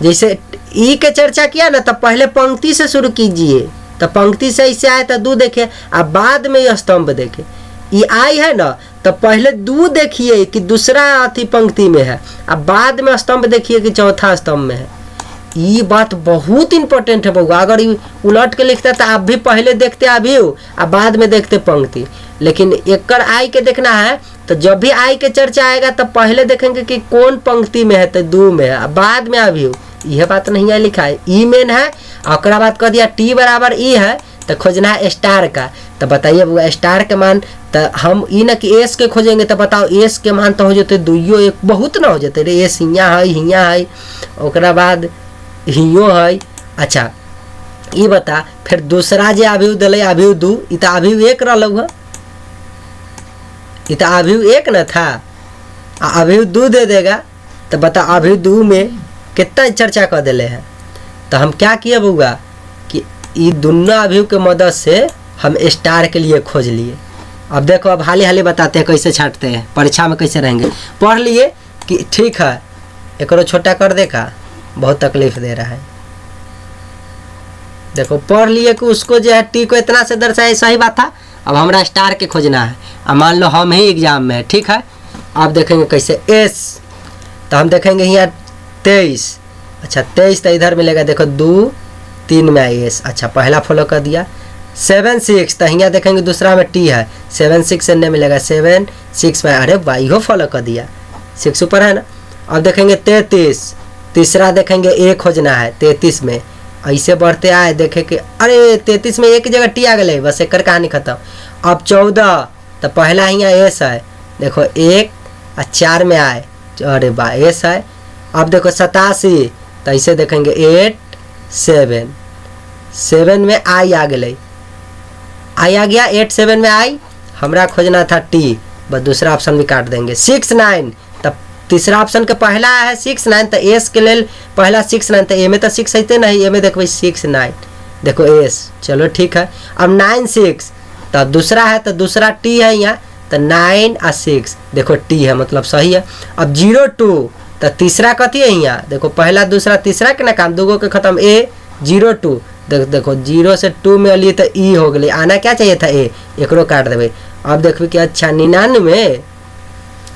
जैसे ई के चर्चा किया ना, तो पहले पंक्ति से शुरू कीजिए, तो पंक्ति से ऐसे आए तो 2 देखे, अब बाद में यह स्तंभ देखे। ये आई है ना, तो पहले 2 देखिए कि दूसरा अथी पंक्ति में है, अब बाद में स्तंभ देखिए कि चौथा स्तंभ में है। ये बात बहुत इंपॉर्टेंट है बउआ, अगर ये उलट के लिखता तो आप भी पहले देखते अभी अब बाद में देखते पंक्ति, लेकिन एक आई के देखना है तो जब भी आई के चर्चा आएगा तो पहले देखेंगे कि कौन पंक्ति में है, तो 2 में है, बाद में अभी यह बात नहीं है लिखा है, ई मेन है, और बात कह दिया टी बराबर ई है, तो खोजना है स्टार का, तो बताइए वो स्टार के मान, तो हम ई ना कि एस के खोजेंगे, तो बताओ एस के मान तो हो जाते 2 एक बहुत ना हो जाते रे, एस हियाँ है, ओकरा बाद हियो है। अच्छा ये बता फिर दूसरा जे अभी दिले अभी 2, ई तो अभी 1 रहल है, ई तो अभी 1 न था, अभी 2 दे देगा, तो बता अभी 2 में कितना चर्चा कर दिले हैं। तो हम क्या किए बउआ कि ये दोनों अवयव के मदद से हम स्टार के लिए खोज लिए। अब देखो अब हाली हाली बताते हैं कैसे छांटते हैं, परीक्षा में कैसे रहेंगे, पढ़ लिए कि ठीक है, एक छोटा कर देखा, बहुत तकलीफ दे रहा है। देखो पढ़ लिए कि उसको जो है टी को इतना से दर्शाए, सही बात था, अब हमारा स्टार के खोजना है, अब मान लो हम ही एग्जाम में है, ठीक है। अब देखेंगे कैसे एस, तो हम देखेंगे यहाँ 23, अच्छा 23 तो इधर मिलेगा, देखो 2 3 में आई एस, अच्छा पहला फॉलो कर दिया। 7 6 तो यहाँ देखेंगे दूसरा में टी है, 7 6 से नहीं मिलेगा, 7 6 में, अरे भाई हो फॉलो कर दिया, 6 ऊपर है ना। अब देखेंगे 33, तीसरा देखेंगे ए खोजना है, 33 में ऐसे बढ़ते आए, देखे कि अरे 33 में एक जगह टी आ गए, बस एक कहानी खत्म। अब 14 तो पहला यहाँ एस है, देखो 1 और 4 में आए, अरे बा एस है। अब देखो 87 तो ऐसे देखेंगे 8 7 7 में आई आ गई, आई आ गया 8 7 में आई, हमरा खोजना था टी, बस दूसरा ऑप्शन भी काट देंगे। 6 9 तब तीसरा ऑप्शन के पहला है 6 9, तो एस के लेल पहला 6 9, तो ए में तो 6 है नहीं, ए में देखो 6 9, देखो एस, चलो ठीक है। अब 9 6 तो दूसरा है, तो दूसरा टी है यहाँ, तो 9 और 6 देखो टी है, मतलब सही है। अब 0 2 तो तीसरा कथी है यहाँ, देखो पहला दूसरा तीसरा के ना काम, 2 के खत्म, ए 0 2 देखो 0 से 2 में लिए तो ई हो गई, आना क्या चाहिए था ए, एकरो काट देवे। अब देखो कि अच्छा 99,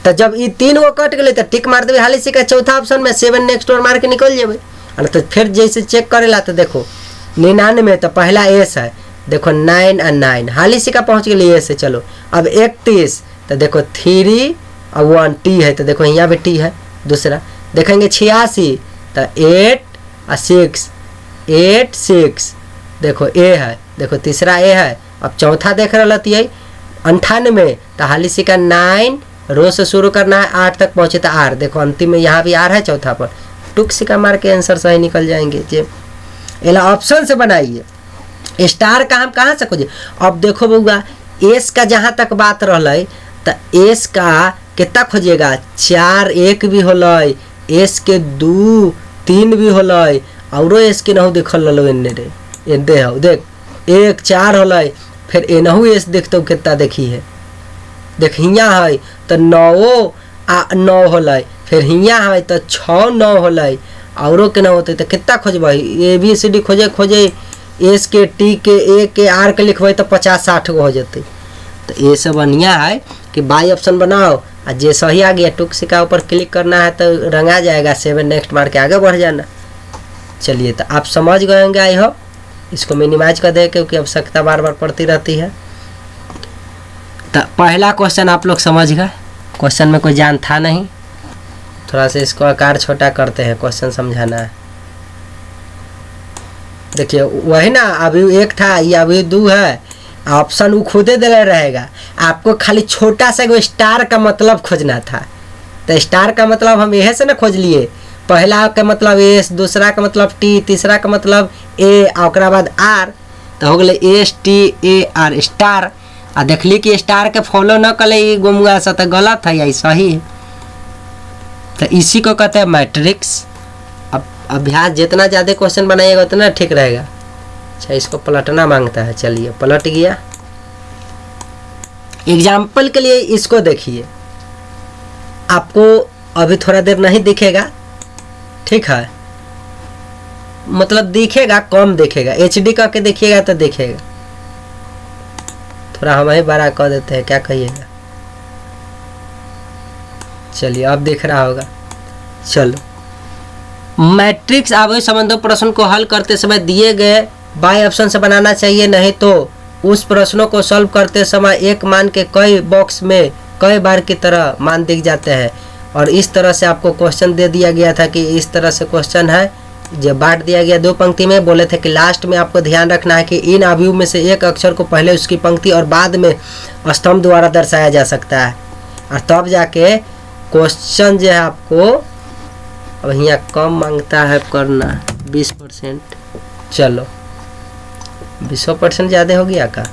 तो जब ई 3 गो कट गए तो टिक मार देवे हाली से का चौथा ऑप्शन में 7 नेक्स्ट और मार के निकल जेबे। तो फिर जैसे चेक करेला तो देखो 99 तो पहला एस है, देखो 9 और 9 हाली से का पहुँच गई ए से। चलो अब 31 तो देखो 3 और 1 टी है, तो देखो यहाँ भी टी है। दूसरा देखेंगे 86 तो 8 और 6, 8 6 देखो ए है, देखो तीसरा ए है। अब चौथा देख रहा थी 98 तो हाली से का 9 रो से शुरू करना है 8 तक पहुँचे तो आर, देखो अंतिम में यहाँ भी आर है चौथा पर, टुक सिक्का मार के आंसर सही निकल जाएंगे। जे एला ऑप्शन से बनाइए। स्टार का हम कहाँ से खोजे, अब देखो बउआ एस का जहाँ तक बात रहलै तो एस का कितना खोजिएगा, 4 1 भी होलै, एस के 2 3 भी होलै, औरो एस के नहु देखल लो एने रे, एने हो देख 1 4 होलै, फिर एनहु एस देखते कितना देखी है, देख हियाँ है तो 9 आ 9 होलै, फिर हियाँ है तो 6 9 होलै, औरो के ना होते तो कितना खोजबै, ए बी सी डी खोजे एस के टी के ए के आर के लिखबै तो 50 60 गो हो जाते। तो ये सब बढ़िया है कि बाई ऑप्शन बनाओ, और जे सही आ गया टुक सिक्का ऊपर क्लिक करना है तो रंगा जाएगा, 7 नेक्स्ट मार के आगे बढ़ जाना। चलिए तो आप समझ गए होंगे आई होप। इसको मिनिमाइज कर दे क्योंकि आवश्यकता बार बार पड़ती रहती है। तो पहला क्वेश्चन आप लोग समझ गए, क्वेश्चन में कोई जान था नहीं, थोड़ा सा इसको आकार छोटा करते हैं, क्वेश्चन समझाना है। देखिए वही ना, अभी 1 था ये अभी 2 है, ऑप्शन वो खुदे दे रहेगा, आपको खाली छोटा सा वो स्टार का मतलब खोजना था। तो स्टार का मतलब हम यह से ना खोज लिए, पहला का मतलब एस, दूसरा का मतलब टी, तीसरा का मतलब ए, और बाद आर, तो हो गए S T A R star. आ देखली कि स्टार के फॉलो न करे गुमगा सा तो गलत है या सही है, तो इसी को कहते हैं मैट्रिक्स। अब अभ्यास जितना ज़्यादा क्वेश्चन बनाइएगा उतना ठीक रहेगा। अच्छा इसको पलटना मांगता है, चलिए पलट गया। एग्जाम्पल के लिए इसको देखिए, आपको अभी थोड़ा देर नहीं दिखेगा, ठीक है, मतलब दिखेगा कम दिखेगा, HD करके देखिएगा तो दिखेगा, थोड़ा हम ही बड़ा कर देते हैं, क्या कहिएगा। चलिए अब दिख रहा होगा। चलो मैट्रिक्स आवेश संबंधों प्रश्न को हल करते समय दिए गए बाई ऑप्शन से बनाना चाहिए, नहीं तो उस प्रश्नों को सॉल्व करते समय एक मान के कई बॉक्स में कई बार की तरह मान दिख जाते हैं। और इस तरह से आपको क्वेश्चन दे दिया गया था कि इस तरह से क्वेश्चन है, जो बांट दिया गया 2 पंक्ति में। बोले थे कि लास्ट में आपको ध्यान रखना है कि इन अवयव में से एक अक्षर को पहले उसकी पंक्ति और बाद में स्तंभ द्वारा दर्शाया जा सकता है, और तब जाके क्वेश्चन जो है आपको अब यहाँ कम मांगता है करना 20%, चलो 20% ज़्यादा हो गया का,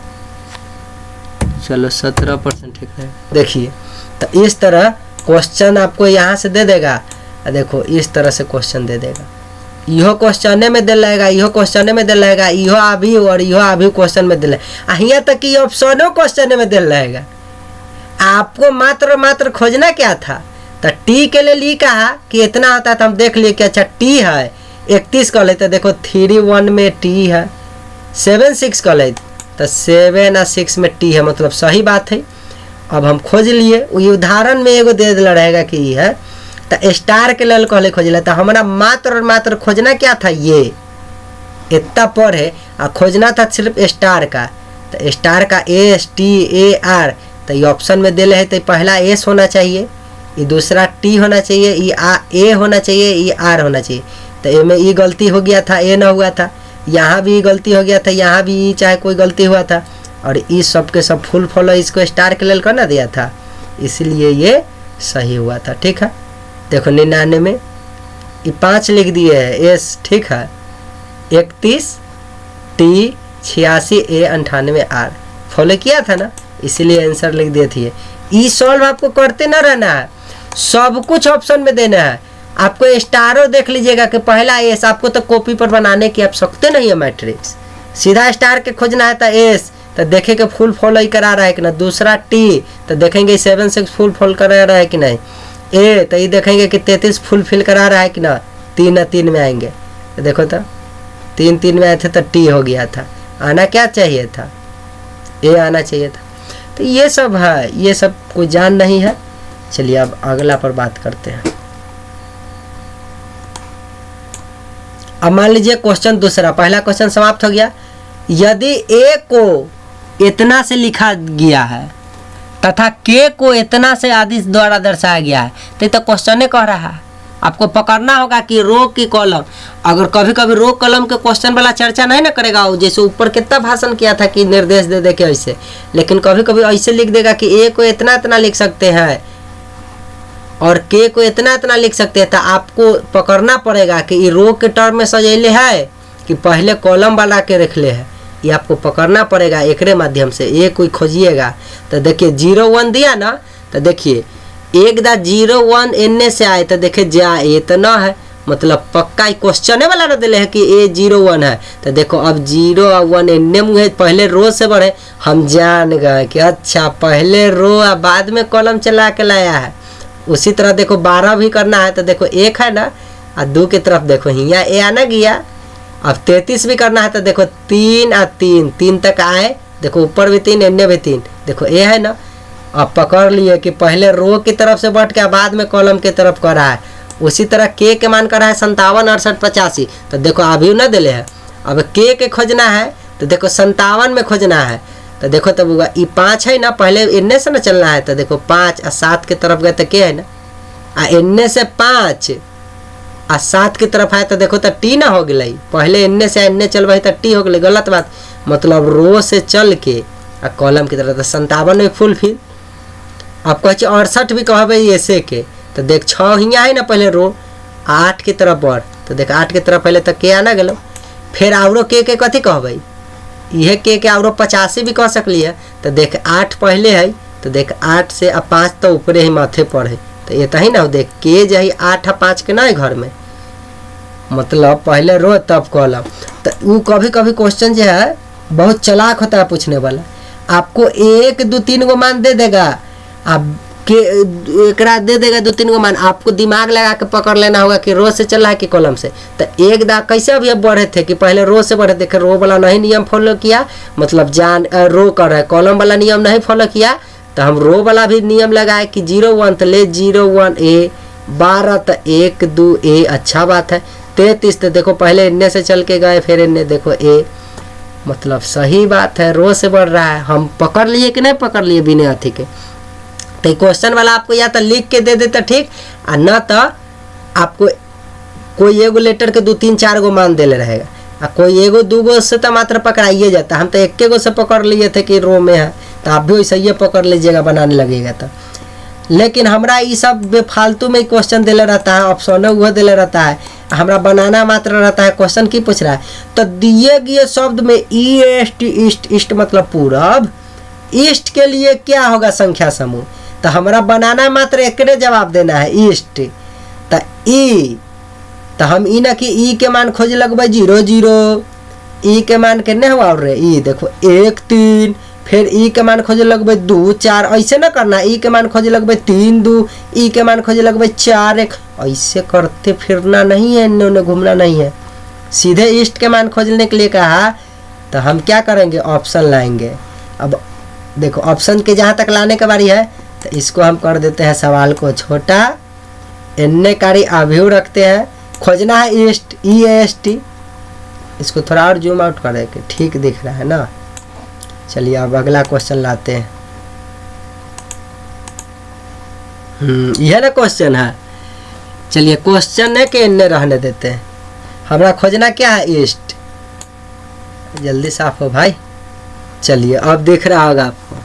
चलो 17% ठीक है। देखिए तो इस तरह क्वेश्चन आपको यहाँ से दे देगा, देखो इस तरह से क्वेश्चन दे देगा, इहो क्वेश्चन में दे लेगा, इहो क्वेश्चन में दे लेगा, इहो अभी और इहो अभी क्वेश्चन में दे लेगा, यहाँ तक कि ऑप्शनों क्वेश्चन में दे लेगा। आपको मात्र खोजना क्या था, तो टी के लिए ली कहा कि इतना होता है, तो हम देख लिए कि अच्छा टी है 31 कर लेते, देखो 3 1 में टी है, 7 6 कर लेते तो 7 और 6 में टी है, मतलब सही बात है। अब हम खोज लिए, ये उदाहरण में एगो दे दिला रहेगा कि ये है, तो स्टार के लिए कहले खोज ले, तो हमारा मात्र खोजना क्या था, ये इतना पर है और खोजना था सिर्फ स्टार का, तो स्टार का एस टी ए आर, तो ये ऑप्शन में दे है, तो पहला एस होना चाहिए, ये दूसरा टी होना चाहिए, ये ए होना चाहिए, ये आर होना चाहिए। तो ए में ये गलती हो गया था, ए ना हुआ था, यहाँ भी गलती हो गया था, यहाँ भी चाहे कोई गलती हुआ था, और इस सब के सब फुल फॉलो इसको स्टार के लिए करना दिया था, इसलिए ये सही हुआ था। ठीक है, देखो 99 में ये 5 लिख दिए है एस, ठीक है, 31 टी 86 ए 98 आर फॉलो किया था ना, इसीलिए आंसर लिख दिए थे। ई सॉल्व आपको करते ना रहना है, सब कुछ ऑप्शन में देना है। आपको स्टारो देख लीजिएगा कि पहला एस, आपको तो कॉपी पर बनाने की आवश्यकता नहीं है, मैट्रिक्स सीधा स्टार के खोजना है, तो एस तो देखेंगे फुल फॉलो ही करा रहा है कि ना, दूसरा टी तो देखेंगे 7 6 फुल फॉल करा रहा है कि नहीं, ए तो ये देखेंगे कि 33 फुल फिल करा रहा है कि ना, 3 3 में आएंगे, तो देखो तो 3 3 में आए थे तो टी हो गया था। आना क्या चाहिए था, ए आना चाहिए था। तो ये सब है, ये सब कोई जान नहीं है। चलिए अब अगला पर बात करते हैं। अब मान लीजिए क्वेश्चन दूसरा, पहला क्वेश्चन समाप्त हो गया। यदि ए को इतना से लिखा गया है तथा के को इतना से आदिश द्वारा दर्शाया गया है, तो क्वेश्चन ने कह रहा है आपको पकड़ना होगा कि रो की कॉलम। अगर कभी कभी रो कॉलम के क्वेश्चन वाला चर्चा नहीं ना करेगा, जैसे ऊपर कितना भाषण किया था कि निर्देश दे दे के ऐसे, लेकिन कभी कभी ऐसे लिख देगा कि ए को इतना इतना लिख सकते हैं और के को इतना इतना लिख सकते हैं। तो आपको पकड़ना पड़ेगा कि ये रो के टर्म में सजेले है कि पहले कॉलम वाला के रख ले है, ये आपको पकड़ना पड़ेगा एकरे माध्यम से। ए कोई खोजिएगा तो देखिए 0 1 दिया ना, तो देखिए एक दा 0 1 एने से आए तो देखिए जा ए तो ना है, मतलब पक्का क्वेश्चन वाला ना दिले है कि ए 0 1 है। तो देखो अब 0 और 1 एने मुँह पहले रो से बढ़े, हम जान गए कि अच्छा पहले रो और बाद में कॉलम चला के लाया है। उसी तरह देखो 12 भी करना है तो देखो 1 है ना, और 2 की तरफ देखो हिया ए आना गया। अब 33 भी करना है तो देखो 3 और 3 3 तक आए, देखो ऊपर भी 3 एने भी 3, देखो ए है ना। अब पकड़ लिए कि पहले रो की तरफ से बढ़ के बाद में कॉलम की तरफ कर रहा है। उसी तरह के मान कर रहा है 57 68 85, तो देखो अभी ना दिले है। अब के खोजना है तो देखो 57 में खोजना है, तो देखो तब होगा ये 5 है ना, पहले इन्ने से ना चलना है, तो देखो 5 और 7 की तरफ गए तो के है ना, आ इन्ने से 5 और 7 की तरफ आए तो देखो तो टी ना हो गई। पहले इन्ने से इन्ने चल तो टी हो गई, गलत बात। मतलब रो से चल के आ कॉलम की तरफ, तो 57 में फुल फिल। आप कहे 68 भी कहबे ऐसे के, तो देख 6 हिया है ना, पहले रो 8 की तरफ बढ़, तो देख 8 की तरफ पहले तक के आना गलो। फिर आवरो के कथी कहबे, यह के आवरो 85 भी कह सकलिए। तो देख 8 पहले है, तो देख 8 से अब 5 तो ऊपरे ही माथे पर है, तो ये तही ना देख के जाही 8 और 5 के ना घर में, मतलब पहले रो तब कॉलम। तो वो कभी कभी क्वेश्चन जो है बहुत चालाक होता है पूछने वाला, आपको 1 2 3 गो मान दे देगा, आप के एकरा दे देगा 2 3 गो मान, आपको दिमाग लगा के पकड़ लेना होगा कि रो से चल रहा है कि कॉलम से। तो एक दा कैसे अभी अब बढ़े थे कि पहले रो से बढ़े, देखे रो वाला नहीं नियम फॉलो किया, मतलब जान रो कर रहा है, कॉलम वाला नियम नहीं फॉलो किया, तो हम रो वाला भी नियम लगाए कि 0 1 तो ले 0 1 ए, 12 तो 1 2 ए, अच्छा बात है। 33 तो देखो पहले इन्ने से चल के गए, फिर इन्ने देखो ए, मतलब सही बात है, रो से बढ़ रहा है। हम पकड़ लिए कि नहीं पकड़ लिए बिना अथी के। तो क्वेश्चन वाला आपको या तो लिख के दे देता ठीक, और न तो आपको कोई एगो लेटर के 2 3 4 गो मान देले रहेगा, और कोई एगो 2 गो से तो मात्र पकड़ाइए जाता। हम तो 1 गो से पकड़ लिए थे कि रो में है, तो आप भी वैसे ही पकड़ लीजिएगा बनाने लगेगा तो। लेकिन हमरा ये सब बेफालतू में क्वेश्चन दिले रहता है, ऑप्शन वह दिले रहता है, हमरा बनाना मात्र रहता है। क्वेश्चन की पूछ रहा है, तो दिए गए शब्द में ईस्ट ईस्ट ईस्ट मतलब पूरब, ईस्ट के लिए क्या होगा संख्या समूह, तो हमारा बनाना मात्र एकरे जवाब देना है ईस्ट। तो ई, तो हम ई ना कि ई के मान खोज लगभग 0 0, ई के मान कितने हुआ रे, ई देखो 1 3, फिर ई के मान खोज लगभग 2 4, ऐसे ना करना, ई के मान खोज लगभग 3 2, ई के मान खोज लगभग 4 1, ऐसे करते फिरना नहीं है, इन्होंने घूमना नहीं है, सीधे ईस्ट के मान खोजने के लिए कहा। तो हम क्या करेंगे, ऑप्शन लाएंगे। अब देखो ऑप्शन के जहाँ तक लाने की बारी है, तो इसको हम कर देते हैं सवाल को छोटा, इन्ने कारी अभ्यू रखते हैं, खोजना है ईस्ट ई एस टी। इसको थोड़ा और जूम आउट करेंगे, ठीक दिख रहा है ना। चलिए अब अगला क्वेश्चन लाते हैं। यह ना क्वेश्चन है, चलिए क्वेश्चन है कि इन्ने रहने देते हैं। हमारा खोजना क्या है, ईस्ट। जल्दी साफ हो भाई। चलिए अब दिख रहा होगा आपको,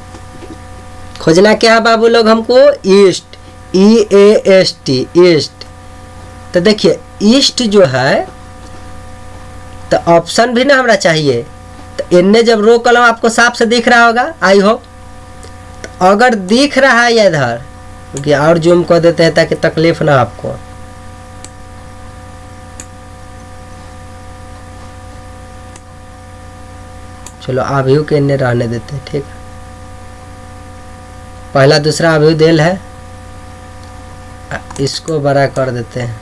खोजना क्या है बाबू लोग हमको, east E A S T east. तो देखिए ईस्ट जो है तो ऑप्शन भी ना हमारा चाहिए, तो इनने जब रो कलम आपको साफ से दिख रहा होगा आई होप। तो अगर दिख रहा है इधर, क्योंकि और जूम कर देते हैं ताकि तकलीफ ना आपको। चलो अभ्यू के इन्ने रहने देते हैं, ठीक है। पहला दूसरा अभ्यू देल है, इसको बड़ा कर देते हैं।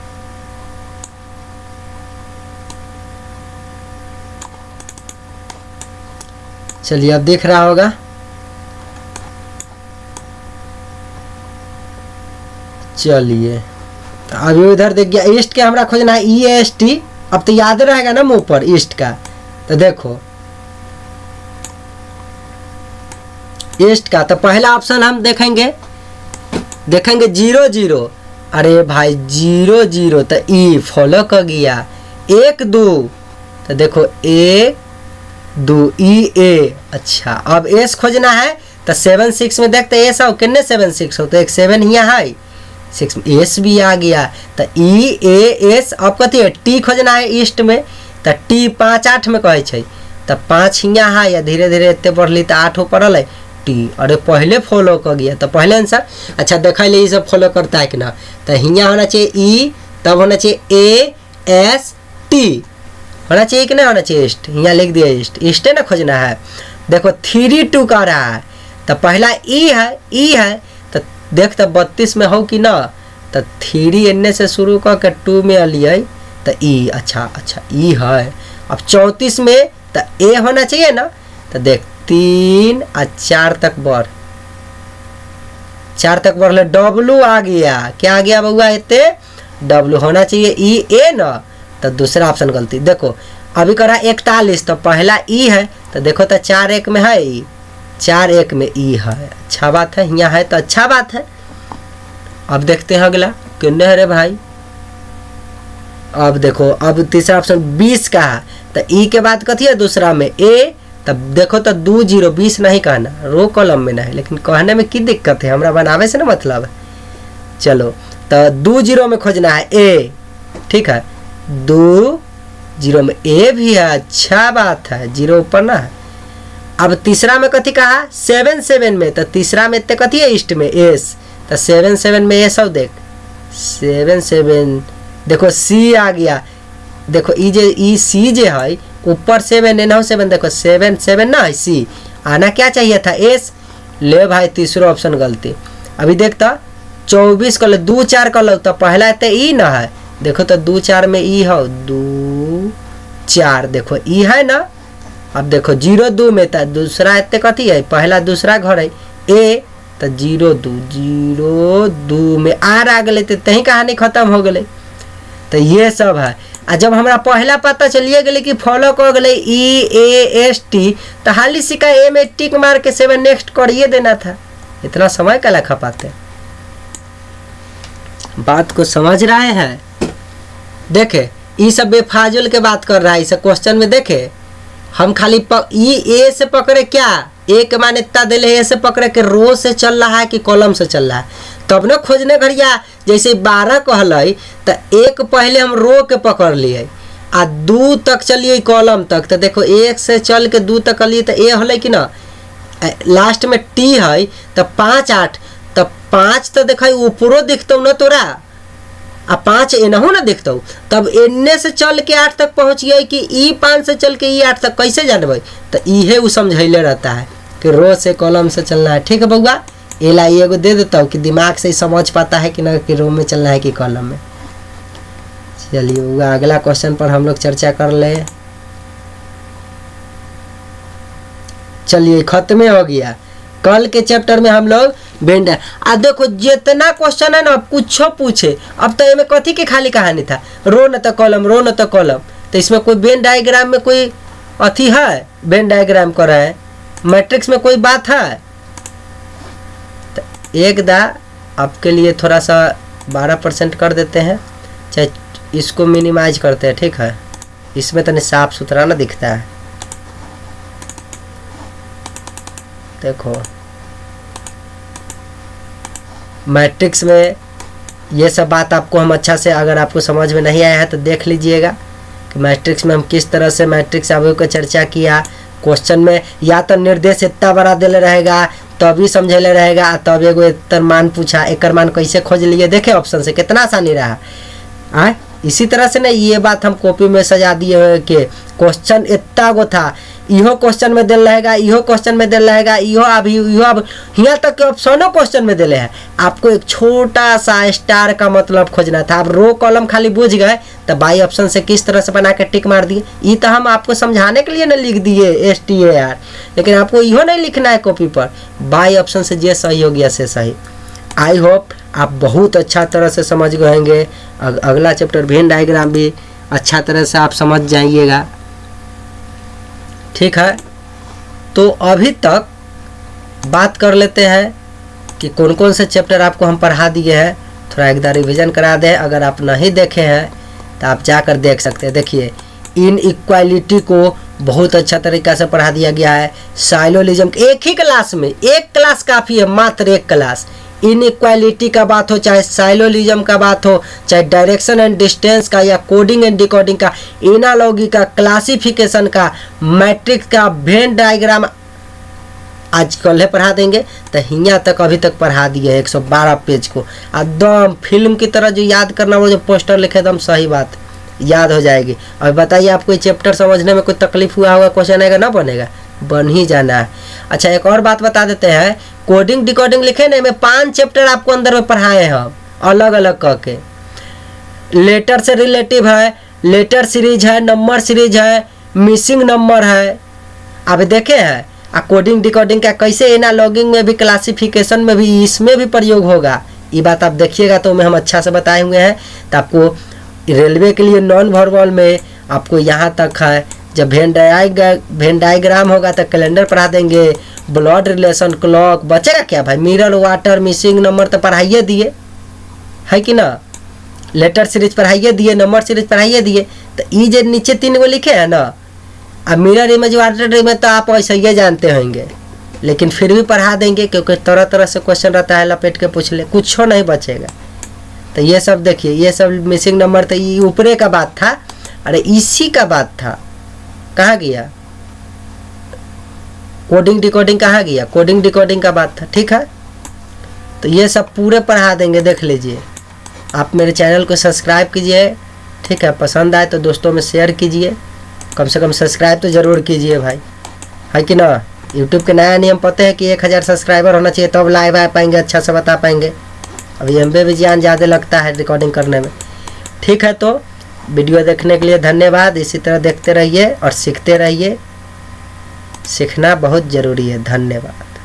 चलिए अब दिख रहा होगा। चलिए तो अभी उधर देख गया, ईस्ट के हमरा खोजना है EAST। अब तो याद रहेगा ना मुंह पर ईस्ट का। तो देखो ईस्ट का तो पहला ऑप्शन हम देखेंगे 0 अरे भाई 0 तो ई फॉलो कर गया। 1 2 तो देखो 1 2 EA। अच्छा अब एस खोजना है तो 7 6 में देखते एस आओ कितने 7 6 हो, तो एक 7 यहाँ है 6 एस भी आ गया। तो EAS अब कथी है टी खोजना है ईस्ट में। तो टी 5 8 में कहे छै, तो 5 यहाँ है या धीरे धीरे इतने बढ़ली तो 8 पड़ल है टी। अरे पहले फॉलो कर गया तो पहले आंसर। अच्छा देखा ले ये सब फॉलो करता है कि ना। तो यहाँ होना चाहिए ई, तब होना चाहिए AST होना चाहिए कि नहीं होना चाहिए ईस्ट। यहाँ लिख दिया ईस्ट, ईस्ट ना खोजना है। देखो 3 2 का रहा है तो पहला ई है तो देख तो 32 में हो कि ना। तो 3 एने से शुरू कर के 2 में लिए तो ई। अच्छा ई है। अब 34 में तो ए होना चाहिए ना। तो देख 3 और 4 तक बढ़, 4 तक बढ़ ले W आ गया। क्या आ गया बउआ इतने W होना चाहिए EA ना। तो दूसरा ऑप्शन गलती। देखो अभी करा 41 तो पहला ई है तो देखो तो 4 1 में है ई, 4 1 में ई है। अच्छा बात है, यहाँ है तो अच्छा बात है। अब देखते हैं अगला किन्ने है रे भाई। अब देखो अब तीसरा ऑप्शन 20 का है तो ई के बाद कथी है दूसरा में ए। तब देखो तो 2 0 20 नहीं कहना, रो कॉलम में नहीं, लेकिन कहने में की दिक्कत है, हमरा बनावे से ना मतलब है। चलो तो 2 0 में खोजना है ए, ठीक है 2 0 में ए भी है। अच्छा बात है, 0 ऊपर ना है। अब तीसरा में कथी कहा 7 7 में, तो तीसरा में इतने कथी है ईस्ट में एस। तो 7 7 में ए सब देख 7 7 देखो सी आ गया। देखो ई सी जे है ऊपर 7 एनहो 7 देखो 7 7 ना है सी, आना क्या चाहिए था एस। ले भाई तीसरा ऑप्शन गलती। अभी देखता 24 कर लो 2 4 कर लो तो पहला इतने ई ना है। देखो तो 2 4 में ई हो 2 4 देखो ई है ना। अब देखो 0 2 में था दूसरा इतने कथी है पहला दूसरा घर है ए। तो 0 2 में आर आ गए तो तही कहानी खत्म हो गए। तो ये सब है। आ जब हमारा पहला पता चलिए गए कि फॉलो कर गए EAST तो हाली सिक्का ए में टिक मार के 7 नेक्स्ट करिए देना था। इतना समय कला खपाते, बात को समझ रहे हैं। देखे ये सब बेफाजुल के बात कर रहा है। इस क्वेश्चन में देखे हम खाली ए से पकड़े क्या एक मान्यता दे ए से पकड़े के रो से चल रहा है कि कॉलम से चल रहा है। तब न खोजने घड़िया जैसे 12 कहल तो एक पहले हम रो के पकड़ लिए आ 2 तक चलिए कॉलम तक। तो देखो 1 से चल के 2 तक लिए तो ए होले कि ना। लास्ट में टी है तो 5 8 तो 5 तो देखा ऊपरो दिखता ना तोरा आ 5 एनहू ना दिखता। तब एने से चल के 8 तक पहुँचिए कि ई 5 से चल के ई 8 तक कैसे जानबे। तो इहे वो समझैले रहता है कि रो से कॉलम से चलना है। ठीक है बउआ, एला एगो दे देता हूँ कि दिमाग से ही समझ पाता है कि ना कि रो में चलना है कि कॉलम में। चलिए बउआ अगला क्वेश्चन पर हम लोग चर्चा कर ले। चलिए खत्म हो गया। कल के चैप्टर में हम लोग बेंड आ देखो जितना क्वेश्चन है ना कुछ पूछे। अब तो इसमें कथी के खाली कहानी था रो न तो कॉलम रो न तो कॉलम। तो इसमें कोई वेन डायग्राम में कोई अथी है वेन डायग्राम कर रहा है मैट्रिक्स में कोई बात है। तो एक दा आपके लिए थोड़ा सा 12% कर देते हैं, चाहे इसको मिनिमाइज करते हैं। ठीक है इसमें तो साफ सुथरा ना दिखता है। देखो मैट्रिक्स में ये सब बात आपको हम अच्छा से अगर आपको समझ में नहीं आया है तो देख लीजिएगा कि मैट्रिक्स में हम किस तरह से मैट्रिक्स अवयव को चर्चा किया। क्वेश्चन में या तो निर्देश इतना बड़ा दिले रहेगा तभी समझेले रहेगा, तब एगो इतर मान पूछा एक मान कैसे खोज लिए। देखे ऑप्शन से कितना आसानी रहा। इसी तरह से ना ये बात हम कॉपी में सजा दिए कि क्वेश्चन इतना गो था इहो क्वेश्चन में दिल रहेगा, इहो क्वेश्चन में दिल रहेगा, इहो अब यहाँ तक के ऑप्शनों क्वेश्चन में दिले हैं। आपको एक छोटा सा स्टार का मतलब खोजना था। आप रो कॉलम खाली बुझ गए तो बाई ऑप्शन से किस तरह से बना के टिक मार दिए। ये तो हम आपको समझाने के लिए ना लिख दिए STAR, लेकिन आपको इहो नहीं लिखना है कॉपी पर। बाई ऑप्शन से जे सही हो गया से सही। आई होप आप बहुत अच्छा तरह से समझ गए होंगे। अगला चैप्टर वेन डायग्राम भी अच्छा तरह से आप समझ जाइएगा, ठीक है। तो अभी तक बात कर लेते हैं कि कौन कौन से चैप्टर आपको हम पढ़ा दिए हैं। थोड़ा एक बार रिविज़न करा दें। अगर आप नहीं देखे हैं तो आप जाकर देख सकते हैं। देखिए, इनइक्वालिटी को बहुत अच्छा तरीक़ा से पढ़ा दिया गया है। साइलोलिज्म एक ही क्लास में, एक क्लास काफ़ी है, मात्र एक क्लास। इनइक्वालिटी का बात हो, चाहे साइलोलिज्म का बात हो, चाहे डायरेक्शन एंड डिस्टेंस का, या कोडिंग एंड डिकोडिंग का, एनालॉजी का, क्लासिफिकेशन का, मैट्रिक्स का, वेन डायग्राम आज कल पढ़ा देंगे। तो यहाँ तक अभी तक पढ़ा दिए 112 पेज को एकदम फिल्म की तरह। जो याद करना, वो जो पोस्टर लिखे एकदम सही बात याद हो जाएगी। और बताइए, आपको ये चैप्टर समझने में कोई तकलीफ हुआ होगा, क्वेश्चन आएगा ना बनेगा, बन ही जाना है। अच्छा, एक और बात बता देते हैं। कोडिंग डिकोडिंग लिखे ना, में 5 चैप्टर आपको अंदर में पढ़ाए हैं हम, अलग अलग करके। लेटर से रिलेटिव है, लेटर सीरीज है, नंबर सीरीज है, मिसिंग नंबर है, आप देखे हैं। कोडिंग डिकोडिंग का कैसे एनालॉगिंग में भी, क्लासिफिकेशन में भी, इसमें भी प्रयोग होगा, ये बात आप देखिएगा। तो में हम अच्छा से बताए हुए हैं। तो आपको रेलवे के लिए नॉन वर्बल में आपको यहाँ तक है। जब वेन डायग्राम होगा तो कैलेंडर पढ़ा देंगे, ब्लड रिलेशन, क्लॉक, बचेगा क्या भाई? मिरर, वाटर, मिसिंग नंबर तो पढ़ाइए दिए है कि ना। लेटर सीरीज पढ़ाइए दिए, नंबर सीरीज पढ़ाइए दिए। तो ये जो नीचे 3 गो लिखे हैं ना, अब मिरर इमेज, वाटर इमेज तो आप ऐसे ही जानते होंगे, लेकिन फिर भी पढ़ा देंगे क्योंकि तरह तरह से क्वेश्चन रहता है, लपेट के पूछ ले, कुछ नहीं बचेगा। तो ये सब देखिए, ये सब मिसिंग नंबर तो ये ऊपरे का बात था। अरे इसी का बात था, कहाँ गया? कोडिंग डिकोडिंग कहाँ गया? कोडिंग डिकोडिंग का बात था, ठीक है। तो ये सब पूरे पढ़ा देंगे, देख लीजिए। आप मेरे चैनल को सब्सक्राइब कीजिए, ठीक है। पसंद आए तो दोस्तों में शेयर कीजिए, कम से कम सब्सक्राइब तो ज़रूर कीजिए भाई, है कि ना। यूट्यूब के नया नियम पता है कि 1000 सब्सक्राइबर होना चाहिए, तब लाइव आ पाएंगे, अच्छा से बता पाएंगे। अभी एमबी भी जान ज़्यादा लगता है रिकॉर्डिंग करने में, ठीक है। तो वीडियो देखने के लिए धन्यवाद। इसी तरह देखते रहिए और सीखते रहिए, सीखना बहुत ज़रूरी है। धन्यवाद।